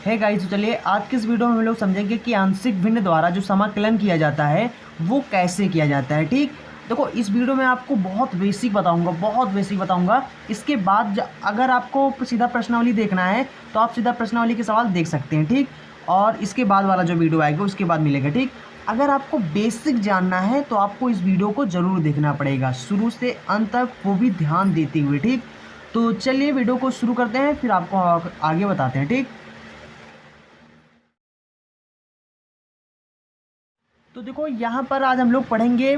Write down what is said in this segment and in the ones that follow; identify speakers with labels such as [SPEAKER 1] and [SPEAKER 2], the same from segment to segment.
[SPEAKER 1] है गाइस, तो चलिए आज के इस वीडियो में हम लोग समझेंगे कि आंशिक भिन्न द्वारा जो समाकलन किया जाता है वो कैसे किया जाता है। ठीक, देखो इस वीडियो में आपको बहुत बेसिक बताऊंगा। इसके बाद अगर आपको सीधा प्रश्नावली देखना है तो आप सीधा प्रश्नावली के सवाल देख सकते हैं। ठीक, और इसके बाद वाला जो वीडियो आएगा उसके बाद मिलेगा। ठीक, अगर आपको बेसिक जानना है तो आपको इस वीडियो को ज़रूर देखना पड़ेगा शुरू से अंत तक, वो भी ध्यान देते हुए। ठीक, तो चलिए वीडियो को शुरू करते हैं, फिर आपको आगे बताते हैं। ठीक, तो देखो यहाँ पर आज हम लोग पढ़ेंगे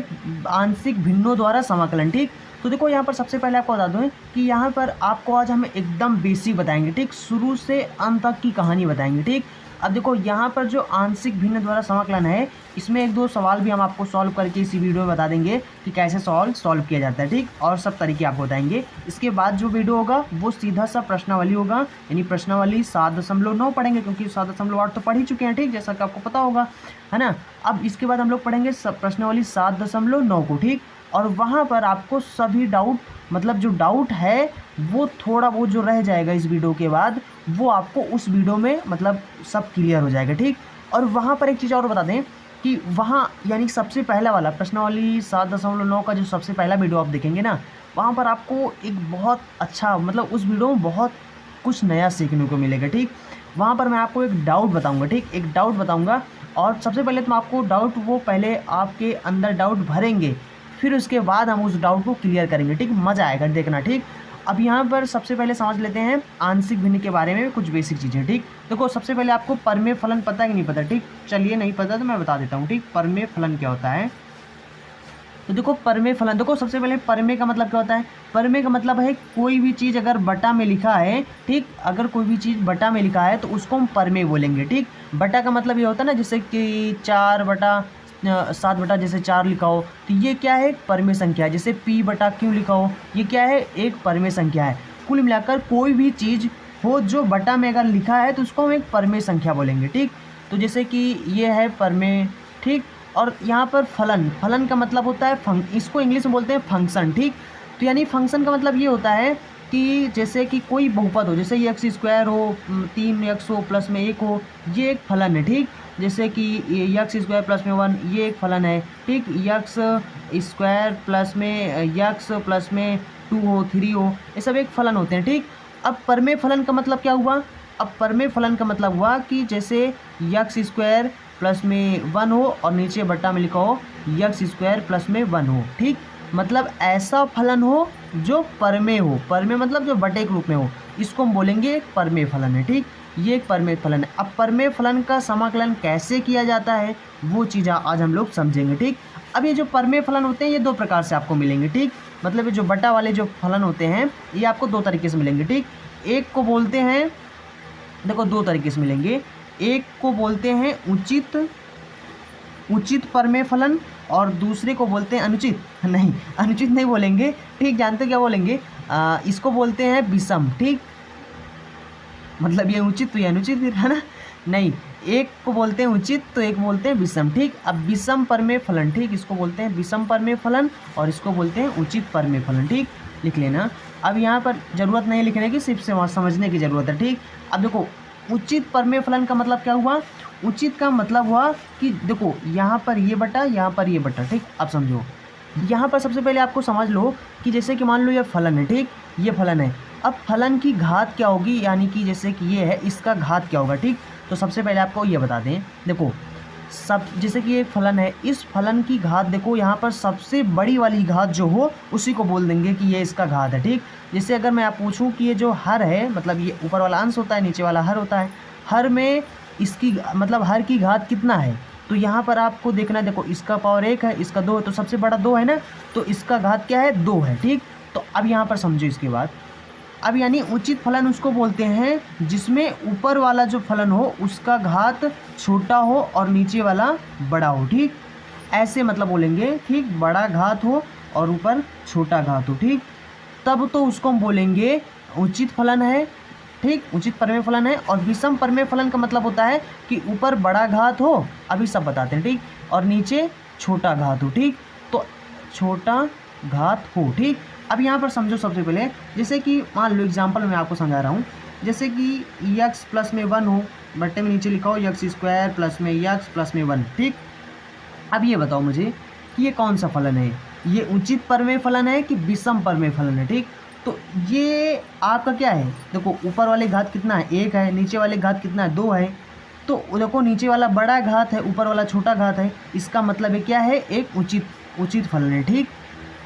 [SPEAKER 1] आंशिक भिन्नों द्वारा समाकलन। ठीक, तो देखो यहाँ पर सबसे पहले आपको बता दूँ कि यहाँ पर आपको आज हम एकदम बेसिक बताएंगे। ठीक, शुरू से अंत तक की कहानी बताएंगे। ठीक, अब देखो यहाँ पर जो आंशिक भिन्न द्वारा समाकलन है, इसमें एक दो सवाल भी हम आपको सॉल्व करके इसी वीडियो में बता देंगे कि कैसे सॉल्व किया जाता है। ठीक, और सब तरीके आपको बताएंगे। इसके बाद जो वीडियो होगा वो सीधा सा प्रश्नावली होगा, यानी प्रश्नावली 7.9 पढ़ेंगे, क्योंकि 7.8 तो पढ़ ही चुके हैं। ठीक, जैसा कि आपको पता होगा, है ना। अब इसके बाद हम लोग पढ़ेंगे प्रश्नावली 7.9 को। ठीक, और वहाँ पर आपको सभी डाउट, मतलब जो डाउट है वो थोड़ा बहुत जो रह जाएगा इस वीडियो के बाद, वो आपको उस वीडियो में मतलब सब क्लियर हो जाएगा। ठीक, और वहाँ पर एक चीज़ और बता दें कि वहाँ यानी सबसे पहला वाला प्रश्नावली 7.9 का जो सबसे पहला वीडियो आप देखेंगे ना, वहाँ पर आपको एक बहुत अच्छा, मतलब उस वीडियो में बहुत कुछ नया सीखने को मिलेगा। ठीक, वहाँ पर मैं आपको एक डाउट बताऊँगा। ठीक, एक डाउट बताऊँगा, और सबसे पहले तो आपको डाउट, वो पहले आपके अंदर डाउट भरेंगे, फिर उसके बाद हम उस डाउट को क्लियर करेंगे। ठीक, मज़ा आएगा देखना। ठीक, अब यहाँ पर सबसे पहले समझ लेते हैं आंशिक भिन्न के बारे में कुछ बेसिक चीज़ें। ठीक, देखो सबसे पहले आपको परमेय फलन पता है कि नहीं पता। ठीक, चलिए नहीं पता तो मैं बता देता हूँ। ठीक, परमेय फलन क्या होता है, तो देखो परमेय फलन, देखो सबसे पहले परमेय का मतलब क्या होता है। परमेय का मतलब है कोई भी चीज़ अगर बटा में लिखा है, ठीक, अगर कोई भी चीज़ बटा में लिखा है तो उसको हम परमेय बोलेंगे। ठीक, बटा का मतलब ये होता है ना, जैसे कि 4/7 जैसे 4 लिखा हो तो ये क्या है, एक परमेय संख्या है। जैसे P/Q लिखा हो, ये क्या है, एक परमेय संख्या है। कुल मिलाकर कोई भी चीज़ हो जो बटा में अगर लिखा है तो उसको हम एक परमेय संख्या बोलेंगे। ठीक, तो जैसे कि ये है परमेय। ठीक, और यहाँ पर फलन का मतलब होता है इसको इंग्लिश में बोलते हैं फंक्शन। ठीक, तो यानी फंक्शन का मतलब ये होता है कि जैसे कि कोई बहुपद हो, जैसे x² हो, 3x हो, प्लस में 1 हो, ये एक फलन है। ठीक, जैसे कि x² प्लस में 1, ये एक फलन है। ठीक, x² प्लस में x प्लस में 2 हो, 3 हो, ये सब एक फलन होते हैं। ठीक, अब परमेय फलन का मतलब क्या हुआ, अब परमेय फलन का मतलब हुआ कि जैसे x² प्लस में 1 हो और नीचे बट्टा में लिखा हो x² प्लस में 1 हो। ठीक, मतलब ऐसा फलन हो जो परमेय हो, परमेय मतलब जो बटे के रूप में हो, इसको हम बोलेंगे एक परमेय फलन है। ठीक, ये एक परमेय फलन है। अब परमेय फलन का समाकलन कैसे किया जाता है वो चीज़ आज हम लोग समझेंगे। ठीक, अब ये जो परमेय फलन होते हैं ये दो प्रकार से आपको मिलेंगे। ठीक, मतलब ये जो बटा वाले जो फलन होते हैं ये आपको दो तरीके से मिलेंगे। ठीक, एक को बोलते हैं, देखो दो तरीके से मिलेंगे, एक को बोलते हैं उचित परमेय फलन, और दूसरे को बोलते हैं अनुचित नहीं बोलेंगे। ठीक, जानते क्या बोलेंगे, इसको बोलते हैं विषम। ठीक, मतलब ये उचित तो ये अनुचित, है ना, नहीं, एक को बोलते हैं उचित तो एक बोलते हैं विषम। ठीक, अब विषम परमेय फलन, ठीक, इसको बोलते हैं विषम परमेय फलन और इसको बोलते हैं उचित परमेय फलन। ठीक, लिख लेना। अब यहाँ पर ज़रूरत नहीं लिखने की, सिर्फ से समझने की ज़रूरत है। ठीक, अब देखो उचित परमेय फलन का मतलब क्या हुआ, उचित का मतलब हुआ कि देखो यहाँ पर ये बटा, यहाँ पर ये बटा। ठीक, अब समझो, यहाँ पर सबसे पहले आपको समझ लो कि जैसे कि मान लो ये फलन है। ठीक, ये फलन है, अब फलन की घात क्या होगी, यानी कि जैसे कि ये है, इसका घात क्या होगा। ठीक, तो सबसे पहले आपको ये बता दें, देखो जैसे कि एक फलन है, इस फलन की घात देखो यहाँ पर सबसे बड़ी वाली घात जो हो उसी को बोल देंगे कि ये इसका घात है। ठीक, जैसे अगर मैं आप पूछूं कि ये जो हर है, मतलब ये ऊपर वाला अंश होता है, नीचे वाला हर होता है, हर में इसकी मतलब हर की घात कितना है, तो यहाँ पर आपको देखना, देखो इसका पावर 1 है, इसका 2 है, तो सबसे बड़ा 2 है ना, तो इसका घात क्या है, 2 है। ठीक, तो अब यहाँ पर समझो इसके बाद, अब यानी उचित फलन उसको बोलते हैं जिसमें ऊपर वाला जो फलन हो उसका घात छोटा हो और नीचे वाला बड़ा हो। ठीक, ऐसे मतलब बोलेंगे। ठीक, बड़ा घात हो और ऊपर छोटा घात हो। ठीक, तब तो उसको हम बोलेंगे उचित फलन है। ठीक, उचित परमेय फलन है। और विषम परमेय फलन का मतलब होता है कि ऊपर बड़ा घात हो, अभी सब बताते हैं। ठीक, और नीचे छोटा घात हो। ठीक, तो छोटा घात हो। ठीक, अब यहाँ पर समझो सबसे पहले, जैसे कि मान लो एग्जाम्पल मैं आपको समझा रहा हूँ जैसे कि यक्स प्लस में 1 हो, बट्टे में नीचे लिखा हो यक्स स्क्वायर प्लस में यक्स प्लस में 1, ठीक। अब ये बताओ मुझे कि ये कौन सा फलन है, ये उचित परमेय फलन है कि विषम परमेय फलन है, ठीक। तो ये आपका क्या है, देखो ऊपर वाले घात कितना है 1 है, नीचे वाले घात कितना है 2 है, तो देखो नीचे वाला बड़ा घात है, ऊपर वाला छोटा घात है, इसका मतलब है क्या है, एक उचित फलन है, ठीक।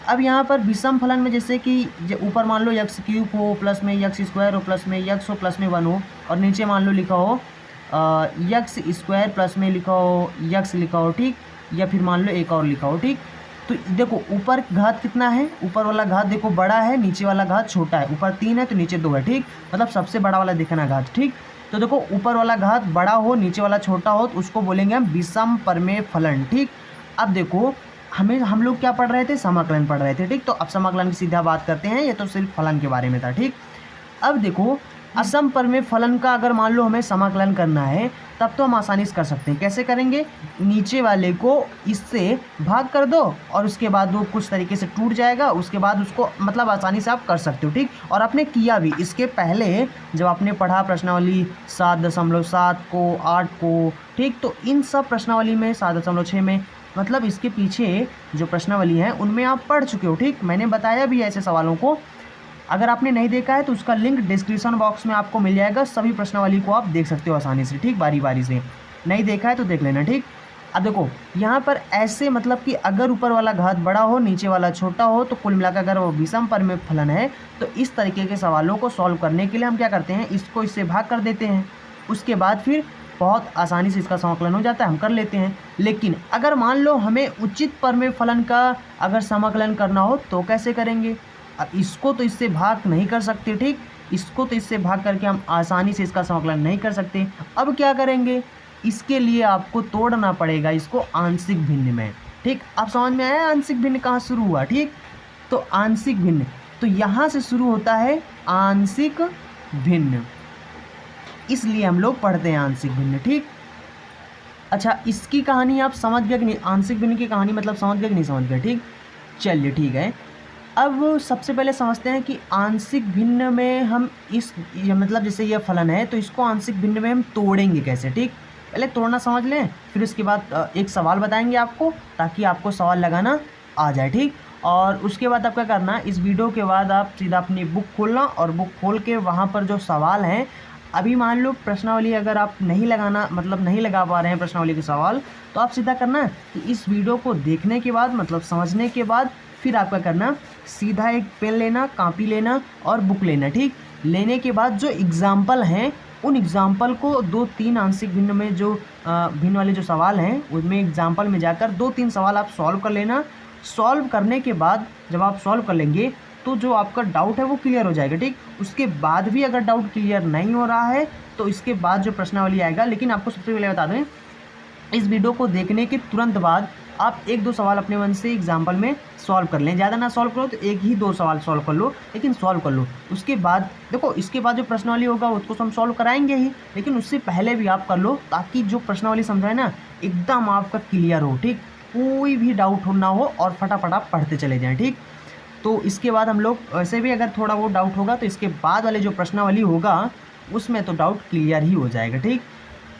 [SPEAKER 1] अब यहाँ पर विषम फलन में जैसे कि ऊपर मान लो यक्स क्यूब हो प्लस में यक्स स्क्वायर हो प्लस में यक्स हो प्लस में 1 हो, और नीचे मान लो लिखा हो यक्स स्क्वायर प्लस में लिखा हो यक्स लिखा हो, ठीक, या फिर मान लो एक और लिखा हो, ठीक। तो देखो ऊपर घात कितना है, ऊपर वाला घात देखो बड़ा है, नीचे वाला घात छोटा है, ऊपर 3 है तो नीचे 2 है, ठीक, मतलब सबसे बड़ा वाला देखना घात, ठीक। तो देखो ऊपर वाला घात बड़ा हो नीचे वाला छोटा हो तो उसको बोलेंगे हम विषम परमेय फलन, ठीक। अब देखो हम लोग क्या पढ़ रहे थे, समाकलन पढ़ रहे थे, ठीक। तो अब समाकलन की सीधा बात करते हैं, ये तो सिर्फ फलन के बारे में था, ठीक। अब देखो असम परमेय फलन का अगर मान लो हमें समाकलन करना है तब तो हम आसानी से कर सकते हैं। कैसे करेंगे, नीचे वाले को इससे भाग कर दो और उसके बाद वो कुछ तरीके से टूट जाएगा, उसके बाद उसको मतलब आसानी से आप कर सकते हो, ठीक। और आपने किया भी इसके पहले जब आपने पढ़ा प्रश्नावली 7.7 को 8 को, ठीक, तो इन सब प्रश्नावली में 7.6 में मतलब इसके पीछे जो प्रश्नावली है उनमें आप पढ़ चुके हो, ठीक। मैंने बताया भी ऐसे सवालों को, अगर आपने नहीं देखा है तो उसका लिंक डिस्क्रिप्शन बॉक्स में आपको मिल जाएगा, सभी प्रश्नावली को आप देख सकते हो आसानी से, ठीक, बारी बारी से। नहीं देखा है तो देख लेना, ठीक। अब देखो यहाँ पर ऐसे मतलब कि अगर ऊपर वाला घात बड़ा हो नीचे वाला छोटा हो तो कुल मिलाकर अगर वो विषम परमेय फलन है तो इस तरीके के सवालों को सॉल्व करने के लिए हम क्या करते हैं, इसको इससे भाग कर देते हैं, उसके बाद फिर बहुत आसानी से इसका समाकलन हो जाता है, हम कर लेते हैं। लेकिन अगर मान लो हमें उचित परमेय फलन का अगर समाकलन करना हो तो कैसे करेंगे, अब इसको तो इससे भाग नहीं कर सकते, ठीक, इसको तो इससे भाग करके हम आसानी से इसका समाकलन नहीं कर सकते। अब क्या करेंगे, इसके लिए आपको तोड़ना पड़ेगा इसको आंशिक भिन्न में, ठीक। अब समझ में आया आंशिक भिन्न कहाँ शुरू हुआ, ठीक। तो आंशिक भिन्न तो यहाँ से शुरू होता है आंशिक भिन्न, इसलिए हम लोग पढ़ते हैं आंशिक भिन्न, ठीक। अच्छा इसकी कहानी आप समझ गए कि नहीं, आंशिक भिन्न की कहानी मतलब समझ गए कि नहीं समझ गए, ठीक। चलिए ठीक है, अब सबसे पहले समझते हैं कि आंशिक भिन्न में हम मतलब जैसे ये फलन है तो इसको आंशिक भिन्न में हम तोड़ेंगे कैसे, ठीक। पहले तोड़ना समझ लें, फिर उसके बाद एक सवाल बताएंगे आपको ताकि आपको सवाल लगाना आ जाए, ठीक। और उसके बाद आप क्या करना, इस वीडियो के बाद आप सीधा अपनी बुक खोलना और बुक खोल के वहाँ पर जो सवाल हैं, अभी मान लो प्रश्नावली अगर आप नहीं लगाना मतलब नहीं लगा पा रहे हैं प्रश्नावली के सवाल, तो आप सीधा करना कि इस वीडियो को देखने के बाद मतलब समझने के बाद फिर आपका करना सीधा एक पेन लेना, कापी लेना और बुक लेना, ठीक। लेने के बाद जो एग्जाम्पल हैं उन एग्जाम्पल को 2-3 आंशिक भिन्न में जो भिन्न वाले जो सवाल हैं उनमें एग्जाम्पल में जाकर 2-3 सवाल आप सॉल्व कर लेना। सॉल्व करने के बाद जब आप सॉल्व कर लेंगे तो जो आपका डाउट है वो क्लियर हो जाएगा, ठीक। उसके बाद भी अगर डाउट क्लियर नहीं हो रहा है तो इसके बाद जो प्रश्नावली आएगा, लेकिन आपको सबसे पहले बता दें इस वीडियो को देखने के तुरंत बाद आप 1-2 सवाल अपने मन से एग्जाम्पल में सॉल्व कर लें, ज़्यादा ना सॉल्व करो तो 1-2 सवाल सॉल्व कर लो, लेकिन सॉल्व कर लो। उसके बाद देखो इसके बाद जो प्रश्नावली होगा उसको हम सॉल्व कराएंगे ही, लेकिन उससे पहले भी आप कर लो ताकि जो प्रश्नावली समझाए ना एकदम आपका क्लियर हो, ठीक, कोई भी डाउट ना हो और फटाफट आप पढ़ते चले जाएँ, ठीक। तो इसके बाद हम लोग वैसे भी अगर थोड़ा वो डाउट होगा तो इसके बाद वाले जो प्रश्नावली होगा उसमें तो डाउट क्लियर ही हो जाएगा, ठीक।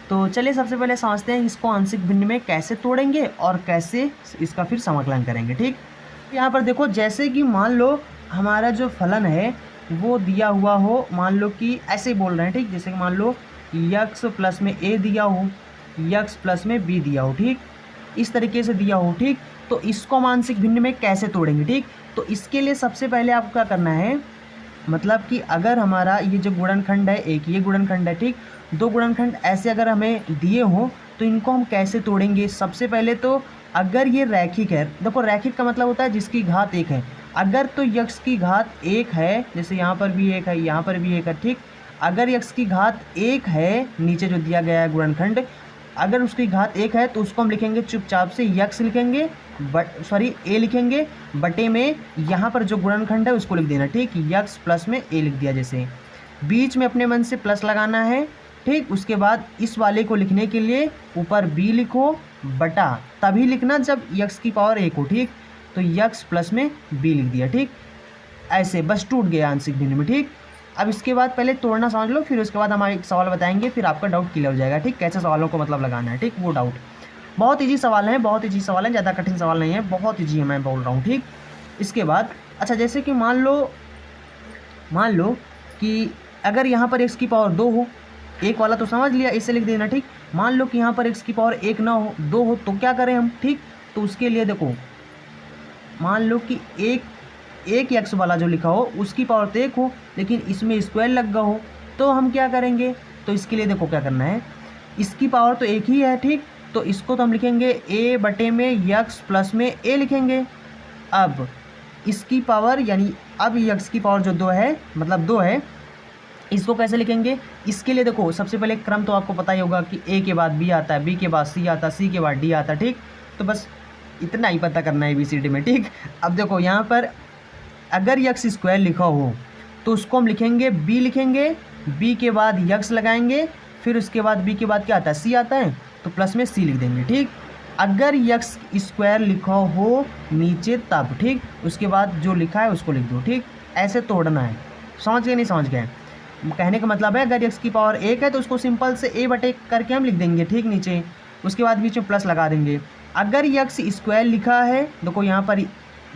[SPEAKER 1] तो चलिए सबसे पहले समझते हैं इसको आंशिक भिन्न में कैसे तोड़ेंगे और कैसे इसका फिर समाकलन करेंगे, ठीक। यहाँ पर देखो जैसे कि मान लो हमारा जो फलन है वो दिया हुआ हो, मान लो कि ऐसे बोल रहे हैं, ठीक, जैसे कि मान लो यक्स प्लस में ए दिया हो, यक्स प्लस में बी दिया हो, ठीक, इस तरीके से दिया हो, ठीक। तो इसको हम आंशिक भिन्न में कैसे तोड़ेंगे, ठीक। तो इसके लिए सबसे पहले आपको क्या करना है, मतलब कि अगर हमारा ये जो गुणनखंड है एक ये गुणनखंड है, ठीक, 2 गुणनखंड ऐसे अगर हमें दिए हों तो इनको हम कैसे तोड़ेंगे। सबसे पहले तो अगर ये रैखिक है, देखो रैखिक का मतलब होता है जिसकी घात 1 है, अगर तो यक्स की घात 1 है, जैसे यहाँ पर भी 1 है यहाँ पर भी 1 है, ठीक, अगर यक्स की घात 1 है नीचे जो दिया गया है गुणनखंड, अगर उसकी घात 1 है तो उसको हम लिखेंगे चुपचाप से यक्स लिखेंगे ए लिखेंगे बटे में यहाँ पर जो गुणनखंड है उसको लिख देना, ठीक, यक्स प्लस में ए लिख दिया, जैसे बीच में अपने मन से प्लस लगाना है, ठीक। उसके बाद इस वाले को लिखने के लिए ऊपर बी लिखो बटा तभी लिखना जब यक्स की पावर 1 हो, ठीक। तो यक्स प्लस में बी लिख दिया, ठीक, ऐसे बस टूट गया आंशिक भिन्न में, ठीक। अब इसके बाद पहले तोड़ना समझ लो, फिर उसके बाद हम एक सवाल बताएंगे, फिर आपका डाउट क्लियर हो जाएगा। ठीक, कैसे सवालों को मतलब लगाना है। ठीक, वो डाउट बहुत ईजी सवाल है, बहुत ईजी सवाल है, ज़्यादा कठिन सवाल नहीं है, बहुत ईजी है मैं बोल रहा हूँ। ठीक, इसके बाद अच्छा जैसे कि मान लो कि अगर यहाँ पर x की पावर 2 हो, एक वाला तो समझ लिया, इसे लिख देना। ठीक, मान लो कि यहाँ पर x की पावर 1 ना हो, 2 हो, तो क्या करें हम। ठीक, तो उसके लिए देखो, मान लो कि एक x वाला जो लिखा हो उसकी पावर तो 1 हो, लेकिन इसमें स्क्वायर लग गया हो, तो हम क्या करेंगे। तो इसके लिए देखो क्या करना है, इसकी पावर तो 1 ही है। ठीक, तो इसको तो हम लिखेंगे a बटे में x प्लस में a लिखेंगे। अब इसकी पावर यानी अब x की पावर जो 2 है, मतलब 2 है, इसको कैसे लिखेंगे। इसके लिए देखो सबसे पहले क्रम तो आपको पता ही होगा कि a के बाद b आता है, b के बाद c आता है, c के बाद d आता है। ठीक, तो बस इतना ही पता करना है ABCD में। ठीक, अब देखो यहाँ पर अगर x स्क्वायर लिखा हो तो उसको हम लिखेंगे b लिखेंगे, b के बाद x लगाएंगे, फिर उसके बाद b के बाद क्या आता है, c आता है, तो प्लस में c लिख देंगे। ठीक, अगर x स्क्वायर लिखा हो नीचे तब। ठीक, उसके बाद जो लिखा है उसको लिख दो। ठीक, ऐसे तोड़ना है। समझ गए नहीं समझ गए, कहने का मतलब है अगर x की पावर 1 है तो उसको सिंपल से a बटे करके हम लिख देंगे। ठीक, नीचे उसके बाद बीच में प्लस लगा देंगे। अगर x स्क्वायर लिखा है, देखो यहाँ पर,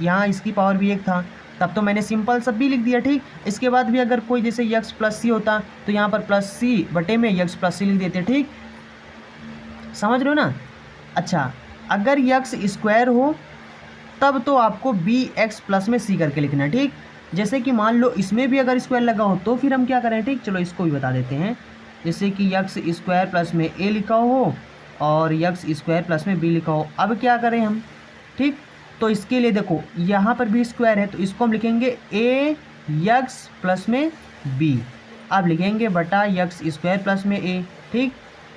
[SPEAKER 1] यहाँ इसकी पावर भी 1 था, तब तो मैंने सिंपल सब भी लिख दिया। ठीक, इसके बाद भी अगर कोई जैसे x प्लस सी होता तो यहाँ पर प्लस सी बटे में x प्लस सी लिख देते। ठीक, समझ रहे हो ना। अच्छा, अगर x स्क्वायर हो तब तो आपको bx प्लस में c करके लिखना है। ठीक, जैसे कि मान लो इसमें भी अगर स्क्वायर लगा हो तो फिर हम क्या करें। ठीक, चलो इसको भी बता देते हैं। जैसे कि x स्क्वायर प्लस में a लिखा हो और x स्क्वायर प्लस में b लिखा हो, अब क्या करें हम। ठीक, तो इसके लिए देखो यहाँ पर भी स्क्वायर है, तो इसको हम लिखेंगे a x प्लस में b। अब लिखेंगे बटा x स्क्वायर प्लस में a। ठीक,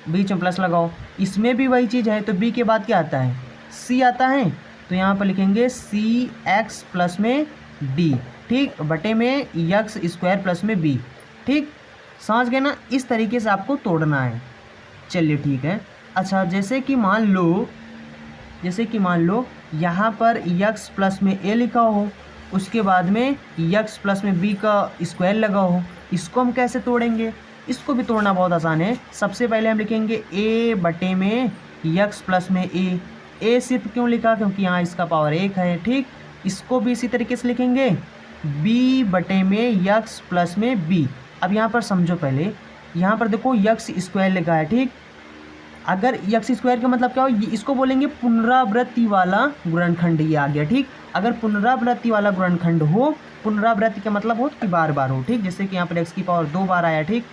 [SPEAKER 1] बीच में प्लस लगाओ, इसमें भी वही चीज़ है, तो b के बाद क्या आता है, c आता है, तो यहाँ पर लिखेंगे c x प्लस में d। ठीक, बटे में x स्क्वायर प्लस में b। ठीक, समझ गए ना, इस तरीके से आपको तोड़ना है। चलिए ठीक है। अच्छा, जैसे कि मान लो यहाँ पर x प्लस में a लिखा हो, उसके बाद में x प्लस में b का स्क्वायर लगा हो, इसको हम कैसे तोड़ेंगे। इसको भी तोड़ना बहुत आसान है। सबसे पहले हम लिखेंगे a बटे में x प्लस में a सिर्फ क्यों लिखा, क्योंकि यहाँ इसका पावर 1 है। ठीक, इसको भी इसी तरीके से लिखेंगे b बटे में x प्लस में b। अब यहाँ पर समझो, पहले यहाँ पर देखो x स्क्वायर लिखा है। ठीक, अगर x स्क्वायर का मतलब क्या हो, इसको बोलेंगे पुनरावृत्ति वाला गुणनखंड, ये आ गया। ठीक, अगर पुनरावृत्ति वाला गुणनखंड हो, पुनरावृत्ति का मतलब हो कि बार बार हो। ठीक, जैसे कि यहाँ पर x की पावर 2 बार आया। ठीक,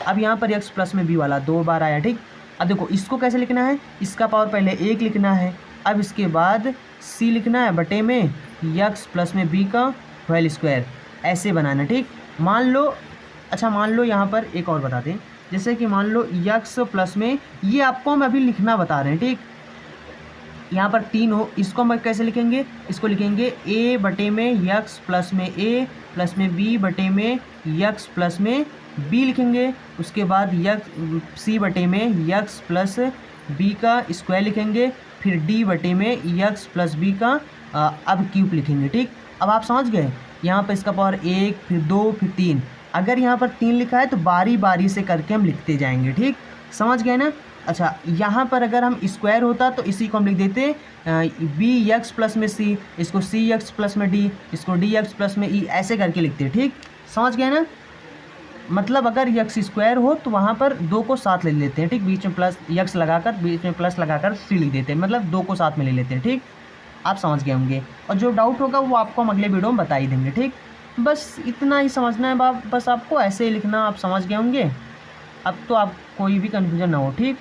[SPEAKER 1] अब यहाँ पर x प्लस में b वाला 2 बार आया। ठीक, अब देखो इसको कैसे लिखना है, इसका पावर पहले 1 लिखना है, अब इसके बाद c लिखना है बटे में x प्लस में b का होल स्क्वायर, ऐसे बनाना। ठीक, मान लो यहाँ पर एक और बता दें, जैसे कि मान लो x प्लस में, ये आपको हम अभी लिखना बता रहे हैं। ठीक, यहाँ पर 3 हो, इसको हम कैसे लिखेंगे, इसको लिखेंगे a बटे में x प्लस में a प्लस में b बटे में x प्लस में b लिखेंगे। उसके बाद c बटे में x प्लस b का स्क्वायर लिखेंगे, फिर d बटे में x प्लस b का अब क्यूब लिखेंगे। ठीक, अब आप समझ गए, यहाँ पर इसका पावर 1, फिर 2, फिर 3। अगर यहाँ पर 3 लिखा है तो बारी बारी से करके हम लिखते जाएंगे। ठीक, समझ गए ना। अच्छा, यहाँ पर अगर हम स्क्वायर होता तो इसी को हम लिख देते bx प्लस में c, इसको cx प्लस में d, इसको dx प्लस में e, ऐसे करके लिखते। ठीक, समझ गए ना। मतलब अगर x स्क्वायर हो तो वहाँ पर 2 को साथ ले लेते हैं। ठीक, बीच में प्लस x लगाकर, बीच में प्लस लगाकर c लिख देते हैं, मतलब 2 को साथ में ले लेते हैं। ठीक, आप समझ गए होंगे, और जो डाउट होगा वो आपको हम अगले वीडियो में बता ही देंगे। ठीक, बस इतना ही समझना है बस आपको ऐसे ही लिखना, आप समझ गए होंगे। अब तो आप कोई भी कन्फ्यूजन ना हो। ठीक,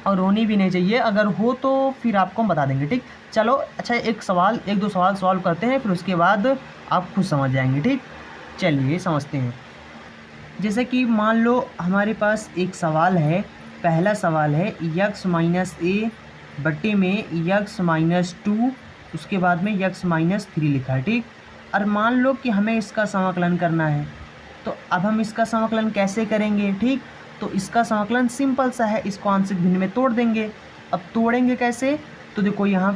[SPEAKER 1] और होनी भी नहीं चाहिए, अगर हो तो फिर आपको हम बता देंगे। ठीक, चलो अच्छा, एक दो सवाल सॉल्व करते हैं, फिर उसके बाद आप खुद समझ जाएंगे। ठीक, चलिए समझते हैं। जैसे कि मान लो हमारे पास एक सवाल है, पहला सवाल है x माइनस a बटे में x माइनस 2, उसके बाद में x माइनस 3 लिखा है। ठीक, और मान लो कि हमें इसका समाकलन करना है, तो अब हम इसका समाकलन कैसे करेंगे। ठीक, तो इसका समाकलन सिंपल सा है, इसको आंशिक भिन्न में तोड़ देंगे। अब तोड़ेंगे कैसे, तो देखो यहाँ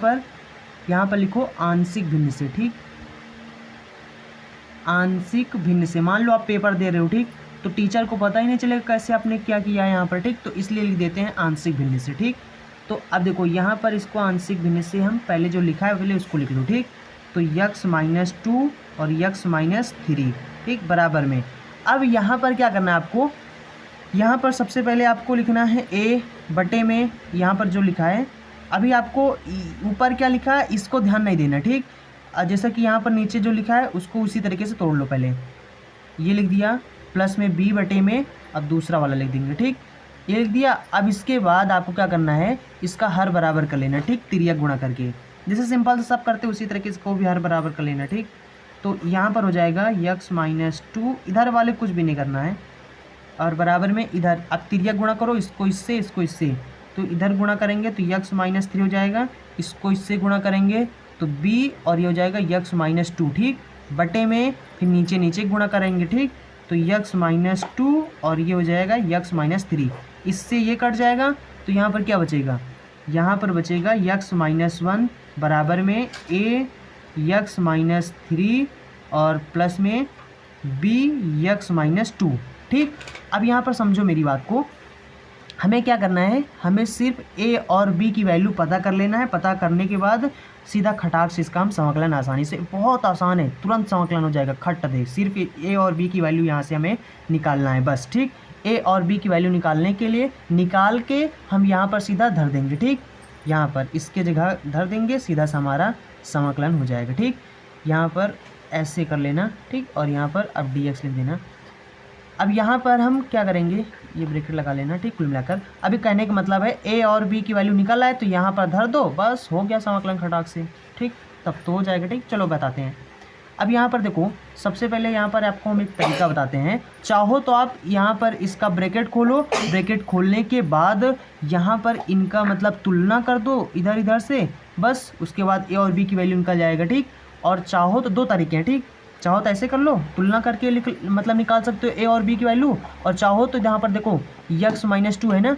[SPEAKER 1] पर लिखो आंशिक भिन्न से। ठीक, आंशिक भिन्न से। मान लो आप पेपर दे रहे हो, ठीक, तो टीचर को पता ही नहीं चलेगा कैसे आपने क्या किया है यहाँ पर, ठीक, तो इसलिए लिख देते हैं आंशिक भिन्न से, ठीक। तो अब देखो यहाँ पर इसको आंशिक भिन्न से हम पहले जो लिखा है पहले उसको लिख लो, ठीक। तो x-2 और x-3, ठीक, बराबर में। अब यहाँ पर क्या करना है आपको, यहाँ पर सबसे पहले आपको लिखना है a बटे में यहाँ पर जो लिखा है, अभी आपको ऊपर क्या लिखा है इसको ध्यान नहीं देना, ठीक। जैसा कि यहाँ पर नीचे जो लिखा है उसको उसी तरीके से तोड़ लो। पहले ये लिख दिया प्लस में b बटे में, अब दूसरा वाला लिख देंगे, ठीक, ये लिख दिया। अब इसके बाद आपको क्या करना है, इसका हर बराबर कर लेना, ठीक, तिर्यक गुणा करके, जैसे सिंपल से सब करते उसी तरीके से इसको भी हर बराबर कर लेना, ठीक। तो यहाँ पर हो जाएगा x-2, इधर वाले कुछ भी नहीं करना है, और बराबर में इधर अब तिर्यक गुणा करो, इसको इससे इसको इससे, तो इधर गुणा करेंगे तो x-3 हो जाएगा, इसको इससे गुणा करेंगे तो b, और ये हो जाएगा x-2, ठीक, बटे में फिर नीचे नीचे गुणा करेंगे, ठीक, तो x-2 और ये हो जाएगा x-3, इससे ये कट जाएगा तो यहाँ पर क्या बचेगा, यहाँ पर बचेगा x-1 बराबर में a x-3 और प्लस में b x-2, ठीक। अब यहाँ पर समझो मेरी बात को, हमें क्या करना है, हमें सिर्फ a और b की वैल्यू पता कर लेना है। पता करने के बाद सीधा खटाक से इसका हम समाकलन आसानी से, बहुत आसान है, तुरंत समाकलन हो जाएगा, खट दे। सिर्फ a और b की वैल्यू यहाँ से हमें निकालना है बस, ठीक। a और b की वैल्यू निकालने के लिए निकाल के हम यहाँ पर सीधा धर देंगे, ठीक, यहाँ पर इसके जगह धर देंगे, सीधा सा हमारा समाकलन हो जाएगा, ठीक। यहाँ पर ऐसे कर लेना, ठीक, और यहाँ पर अब dx लिख देना। अब यहाँ पर हम क्या करेंगे, ये ब्रैकेट लगा लेना, ठीक, कुल मिलाकर अभी कहने का मतलब है a और b की वैल्यू निकाला है तो यहाँ पर धर दो, बस हो गया समाकलन खटाक से, ठीक, तब तो हो जाएगा, ठीक। चलो बताते हैं। अब यहाँ पर देखो, सबसे पहले यहाँ पर आपको हम एक तरीका बताते हैं। चाहो तो आप यहाँ पर इसका ब्रैकेट खोलो, ब्रैकेट खोलने के बाद यहाँ पर इनका मतलब तुलना कर दो इधर इधर से, बस उसके बाद a और b की वैल्यू निकल जाएगा, ठीक। और चाहो तो दो तरीके हैं, ठीक, चाहो तो ऐसे कर लो, तुलना करके मतलब निकाल सकते हो a और b की वैल्यू, और चाहो तो यहाँ पर देखो x-2 है ना,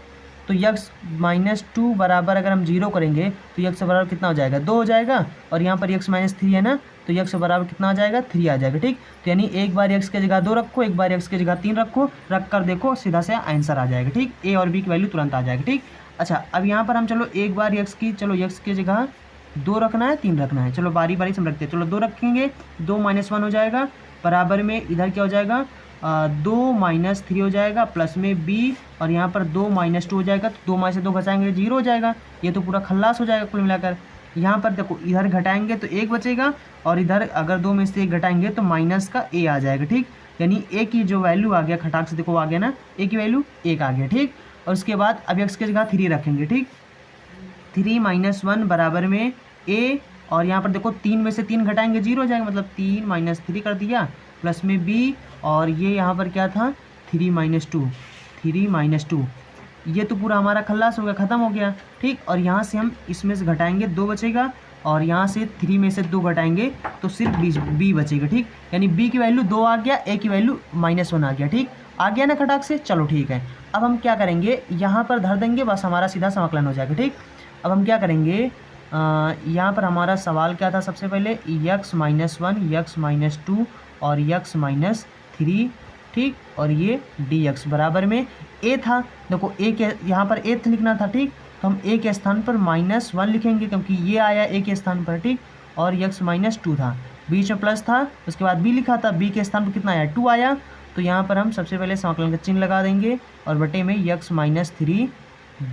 [SPEAKER 1] तो x-2 बराबर अगर हम 0 करेंगे तो x बराबर कितना हो जाएगा, 2 हो जाएगा, और यहाँ पर x-3 है ना, तो x बराबर कितना आ जाएगा, 3 आ जाएगा, ठीक। तो यानी एक बार x की जगह 2 रखो, एक बार x की जगह 3 रखो, रख कर देखो सीधा से आंसर आ जाएगा, ठीक, a और b की वैल्यू तुरंत आ जाएगा, ठीक। अच्छा, अब यहाँ पर हम चलो एक बार x की जगह 2 रखना है, 3 रखना है, चलो बारी बारी से हम रखते हैं। चलो 2 रखेंगे, 2 - 1 हो जाएगा, बराबर में इधर क्या हो जाएगा, 2 - 3 हो जाएगा, प्लस में b, और यहाँ पर 2 - 2 हो जाएगा, तो 2 में से 2 घटाएंगे 0 हो जाएगा, ये तो पूरा खल्लास हो जाएगा कुल मिलाकर। यहाँ पर देखो इधर घटाएंगे तो 1 बचेगा, और इधर अगर 2 में से 1 घटाएंगे तो माइनस का a आ जाएगा, ठीक। यानी a की जो वैल्यू आ गया, खटाक से देखो आ गया ना, a की वैल्यू 1 आ गया, ठीक। और उसके बाद अब x की जगह 3 रखेंगे, ठीक, 3 - 1 बराबर में a, और यहाँ पर देखो 3 में से 3 घटाएंगे 0 हो जाएगा, मतलब 3 - 3 कर दिया, प्लस में b, और ये यहाँ पर क्या था 3 - 2, ये तो पूरा हमारा खल्लास हो गया, ख़त्म हो गया, ठीक। और यहाँ से हम इसमें से घटाएंगे 2 बचेगा, और यहाँ से 3 में से 2 घटाएंगे तो सिर्फ b बचेगा, ठीक। यानी b की वैल्यू 2 आ गया, a की वैल्यू -1 आ गया, ठीक, आ गया ना खटाक से। चलो ठीक है, अब हम क्या करेंगे, यहाँ पर धर देंगे, बस हमारा सीधा समाकलन हो जाएगा, ठीक। अब हम क्या करेंगे, यहाँ पर हमारा सवाल क्या था, सबसे पहले x-1 x-2 और x-3, ठीक, और ये dx बराबर में a था। देखो a के यहाँ पर a लिखना था, ठीक, तो हम a के स्थान पर -1 लिखेंगे क्योंकि ये आया a के स्थान पर, ठीक, और x-2 था, बीच में प्लस था, उसके बाद b लिखा था, b के स्थान पर कितना आया 2 आया, तो यहाँ पर हम सबसे पहले समाकलन का चिन्ह लगा देंगे, और बटे में x-3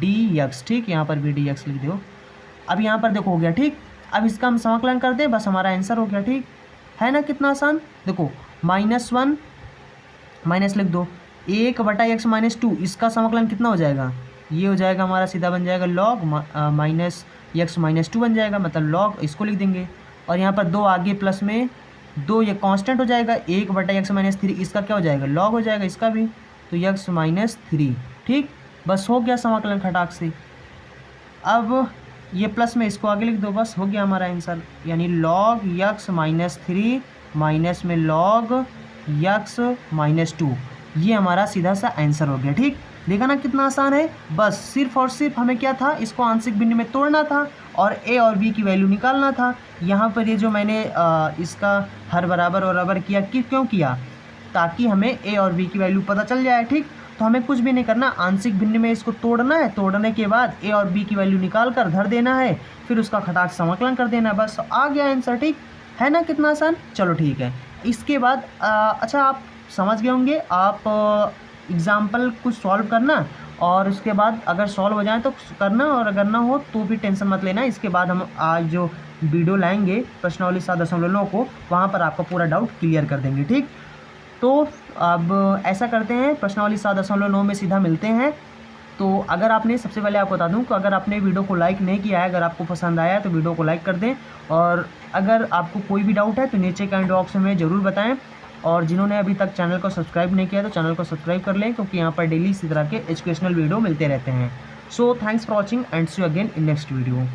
[SPEAKER 1] dx, ठीक, यहाँ पर भी dx लिख दो। अब यहाँ पर देखो हो गया, ठीक। अब इसका हम समाकलन कर दें, बस हमारा आंसर हो गया, ठीक है ना, कितना आसान। देखो -1 माइनस लिख दो, 1 बटा x-2, इसका समाकलन कितना हो जाएगा, ये हो जाएगा हमारा सीधा बन जाएगा log माइनस x-2 बन जाएगा, मतलब log, इसको लिख देंगे, और यहाँ पर 2 आगे प्लस में 2, ये कांस्टेंट हो जाएगा, 1 बटा x-3, इसका क्या हो जाएगा, log हो जाएगा इसका भी, तो x-3, ठीक, बस हो गया समाकलन खटाक से। अब ये प्लस में इसको आगे लिख दो, बस हो गया हमारा आंसर, यानी log x-3 माइनस में log x-2, ये हमारा सीधा सा आंसर हो गया, ठीक। देखा ना कितना आसान है। बस सिर्फ और सिर्फ हमें क्या था, इसको आंशिक भिन्न में तोड़ना था और ए और बी की वैल्यू निकालना था। यहाँ पर ये जो मैंने इसका हर बराबर बराबर किया, क्यों किया, ताकि हमें ए और बी की वैल्यू पता चल जाए। ठीक, तो हमें कुछ भी नहीं करना, आंशिक भिन्न में इसको तोड़ना है, तोड़ने के बाद ए और बी की वैल्यू निकाल कर धर देना है, फिर उसका खटाक समाकलन कर देना, बस आ गया आंसर। ठीक है ना कितना आसान। चलो ठीक है, इसके बाद अच्छा आप समझ गए होंगे। आप एग्जाम्पल कुछ सॉल्व करना और उसके बाद अगर सॉल्व हो जाए तो करना, और अगर ना हो तो भी टेंशन मत लेना। इसके बाद हम आज जो वीडियो लाएंगे प्रश्नावली 7.9 को, वहाँ पर आपका पूरा डाउट क्लियर कर देंगे। ठीक, तो अब ऐसा करते हैं, प्रश्नावली 7.9 में सीधा मिलते हैं। तो अगर आपने, सबसे पहले आपको बता दूं कि अगर आपने वीडियो को लाइक नहीं किया है, अगर आपको पसंद आया है तो वीडियो को लाइक कर दें, और अगर आपको कोई भी डाउट है तो नीचे कमेंट बॉक्स में ज़रूर बताएं। और जिन्होंने अभी तक चैनल को सब्सक्राइब नहीं किया तो चैनल को सब्सक्राइब कर लें, क्योंकि यहाँ पर डेली इसी तरह के एजुकेशनल वीडियो मिलते रहते हैं। So thanks for watching and see you again in next video.